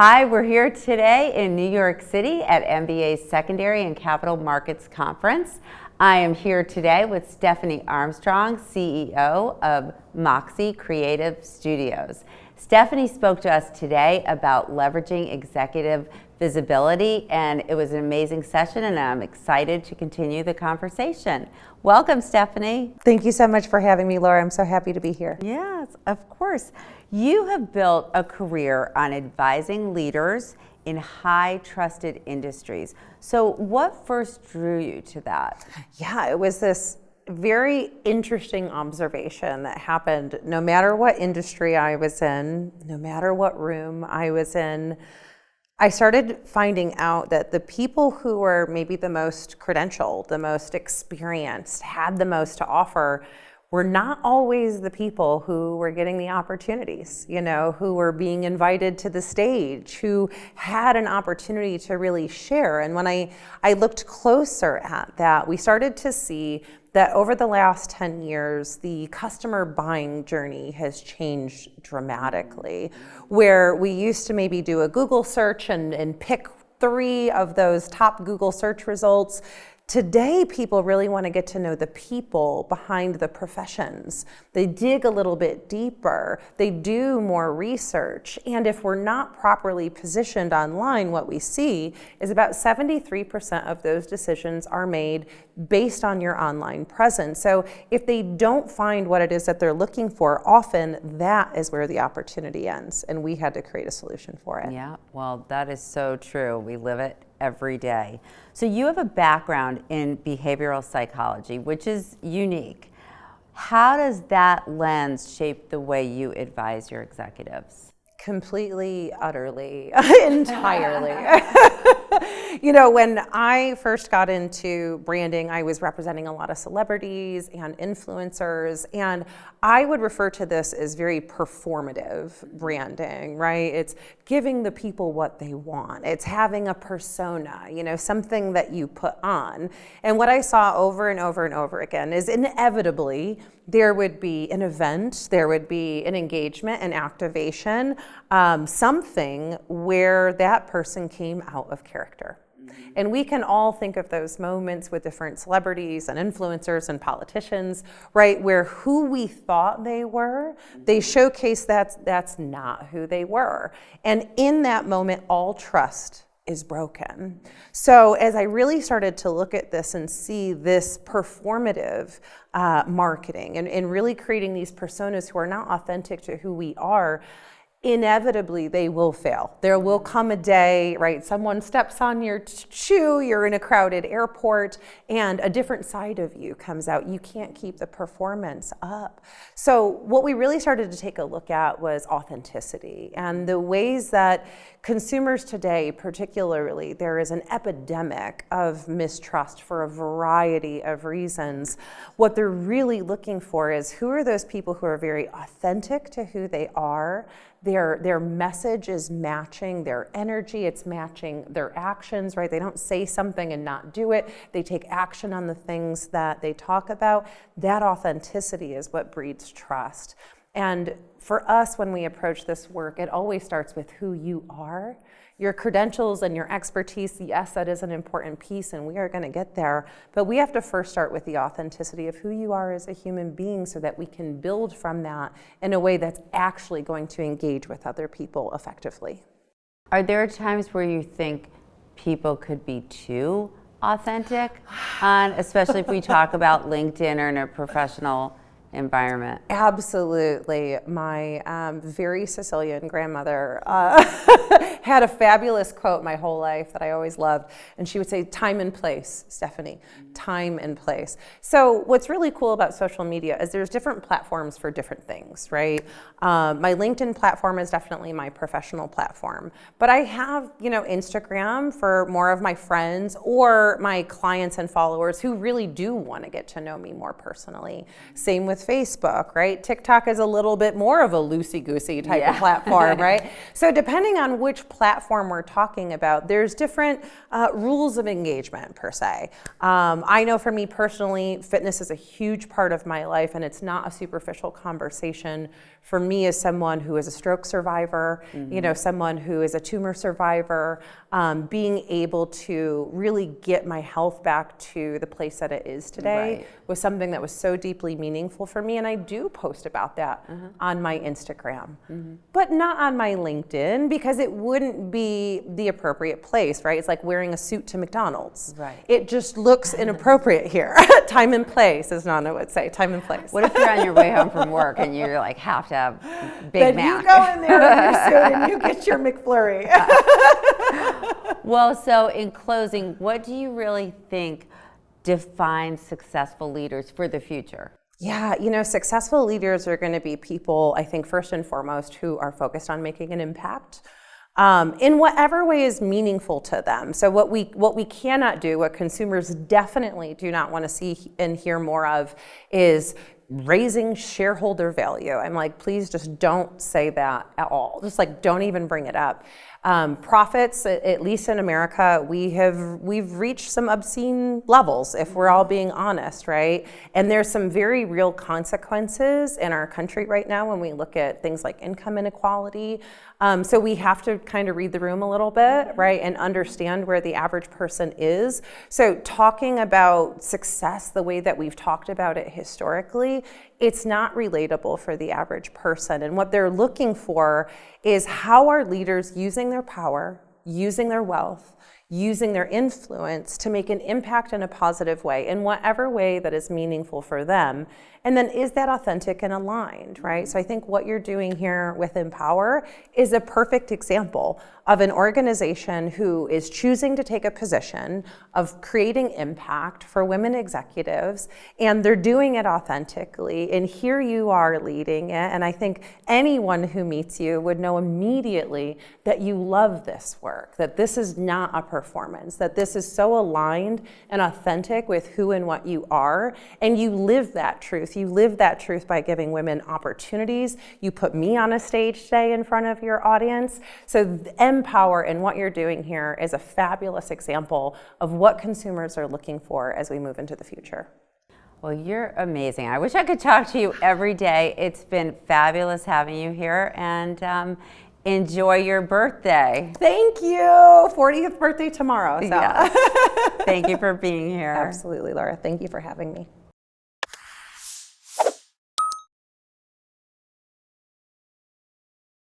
Hi, we're here today in New York City at MBA's Secondary and Capital Markets Conference. I am here today with Stephanie Armstrong, CEO of Moxie Creative Studios. Stephanie spoke to us today about leveraging executive visibility, and it was an amazing session, and I'm excited to continue the conversation. Welcome, Stephanie. Thank you so much for having me, Laura. I'm so happy to be here. Yes, of course. You have built a career on advising leaders in high trusted industries. So what first drew you to that? Yeah, it was this very interesting observation that happened no matter what industry I was in, no matter what room I was in. I started finding out that the people who were maybe the most credentialed, the most experienced, had the most to offer were not always the people who were getting the opportunities, who were being invited to the stage, who had an opportunity to really share. And when I looked closer at that, we started to see that over the last 10 years, the customer buying journey has changed dramatically, where we used to maybe do a Google search and pick 3 of those top Google search results. Today, people really want to get to know the people behind the professions. They dig a little bit deeper. They do more research. And if we're not properly positioned online, what we see is about 73% of those decisions are made based on your online presence. So if they don't find what it is that they're looking for, often that is where the opportunity ends. And we had to create a solution for it. Yeah, well, that is so true. We live it every day. So you have a background in behavioral psychology, which is unique. How does that lens shape the way you advise your executives? Completely, utterly, entirely. When I first got into branding, I was representing a lot of celebrities and influencers, and I would refer to this as very performative branding, right? It's giving the people what they want. It's having a persona, something that you put on. And what I saw over and over and over again is inevitably there would be an event, there would be an engagement, an activation, something where that person came out of character. And we can all think of those moments with different celebrities and influencers and politicians, right, where who we thought they were, they showcase that's not who they were. And in that moment, all trust is broken. So as I really started to look at this and see this performative marketing and really creating these personas who are not authentic to who we are, inevitably they will fail. There will come a day, right? Someone steps on your shoe, you're in a crowded airport, and a different side of you comes out. You can't keep the performance up. So what we really started to take a look at was authenticity and the ways that consumers today, particularly, there is an epidemic of mistrust for a variety of reasons. What they're really looking for is who are those people who are very authentic to who they are. Their message is matching their energy, it's matching their actions, right? They don't say something and not do it. They take action on the things that they talk about. That authenticity is what breeds trust. And for us, when we approach this work, it always starts with who you are. Your credentials and your expertise, yes, that is an important piece, and we are going to get there. But we have to first start with the authenticity of who you are as a human being so that we can build from that in a way that's actually going to engage with other people effectively. Are there times where you think people could be too authentic, especially if we talk about LinkedIn or in a professional environment? Absolutely. My very Sicilian grandmother had a fabulous quote my whole life that I always loved. And she would say, time and place, Stephanie, time and place. So what's really cool about social media is there's different platforms for different things, right? My LinkedIn platform is definitely my professional platform. But I have, Instagram for more of my friends or my clients and followers who really do want to get to know me more personally. Same with with Facebook, right? TikTok is a little bit more of a loosey-goosey type of platform, right? So depending on which platform we're talking about, there's different rules of engagement per se. I know for me personally, fitness is a huge part of my life, and it's not a superficial conversation. For me, as someone who is a stroke survivor, you know, someone who is a tumor survivor, being able to really get my health back to the place that it is today was something that was so deeply meaningful for me. And I do post about that on my Instagram, but not on my LinkedIn, because it wouldn't be the appropriate place, right? It's like wearing a suit to McDonald's. Right. It just looks inappropriate here. Time and place, as Nana would say, time and place. What if you're on your way home from work and you're like, have to have Big Then Mac? you go in there in your suit and you get your McFlurry. Well, so in closing, what do you really think defines successful leaders for the future? Yeah, you know, successful leaders are going to be people, I think, first and foremost, who are focused on making an impact in whatever way is meaningful to them. So what we cannot do, what consumers definitely do not want to see and hear more of, is raising shareholder value. I'm like, please just don't say that at all. Just like, don't even bring it up. Profits, at least in America, we've reached some obscene levels, if we're all being honest, right? And there's some very real consequences in our country right now when we look at things like income inequality. So we have to kind of read the room a little bit, right? And understand where the average person is. So talking about success the way that we've talked about it historically, it's not relatable for the average person. And what they're looking for is, how are leaders using their power, using their wealth, using their influence to make an impact in a positive way, in whatever way that is meaningful for them. And then, is that authentic and aligned, right? So I think what you're doing here with mPower is a perfect example of an organization who is choosing to take a position of creating impact for women executives, and they're doing it authentically, and here you are leading it. And I think anyone who meets you would know immediately that you love this work, that this is not a performance, that this is so aligned and authentic with who and what you are, and you live that truth. You live that truth by giving women opportunities. You put me on a stage today in front of your audience. So mPower and what you're doing here is a fabulous example of what consumers are looking for as we move into the future. Well, you're amazing. I wish I could talk to you every day. It's been fabulous having you here, and enjoy your birthday. Thank you. 40th birthday tomorrow. So. Yeah. Thank you for being here. Absolutely, Laura. Thank you for having me.